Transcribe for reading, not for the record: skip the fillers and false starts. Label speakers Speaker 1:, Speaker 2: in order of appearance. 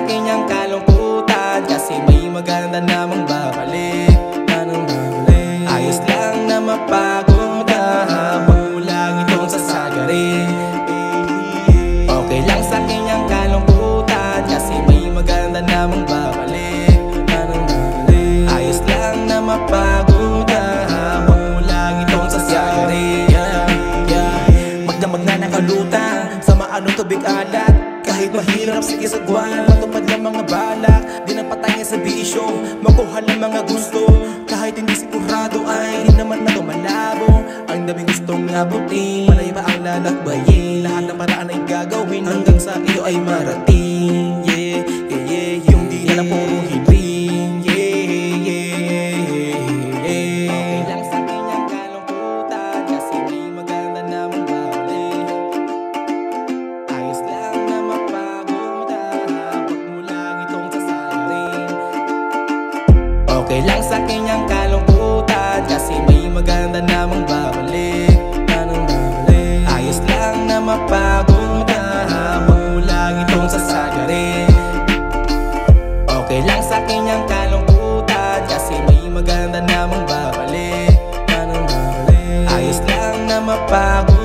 Speaker 1: akin ang kalungkutan, kasi may maganda namang babalik. Anong babalik? Ayos lang na mapagod ka, huwag mo lang itong sasagarin. Okay lang sa akin ang kalungkutan, kasi may maganda namang babalik. Anong babalik? Ayos lang na mapagod ka, huwag mo lang itong sasagarin.
Speaker 2: Magdamag na nakalutang sa maanong tubig alat. Kahit mahirap sige sagwan, matupad ng mga balak. Di na patay sa bisyo, makuha ng mga gusto. Kahit hindi sigurado ay hindi naman na malabo. Ang daming gustong abutin, panay ba ang lalakbayin? Lahat ng paraan ay gagawin hanggang sa iyo ay marating. Yeah, yeah, yeah, yung di na lang puro hiling. Yeah, yeah, yeah.
Speaker 1: Okay lang sa akin ang kalungkutan, kasi may maganda namang babalik. Ayos lang na mapagod ka, huwag mo lang itong sasagarin. Okay lang sa akin ang kalungkutan, kasi may maganda namang babalik. Anong babalik? Ayos lang na mapagod ka, huwag mo lang itong sasagarin. Okay lang sa akin ang kalungkutan, kasi may maganda namang babalik. Anong babalik? Ayos lang na mapagod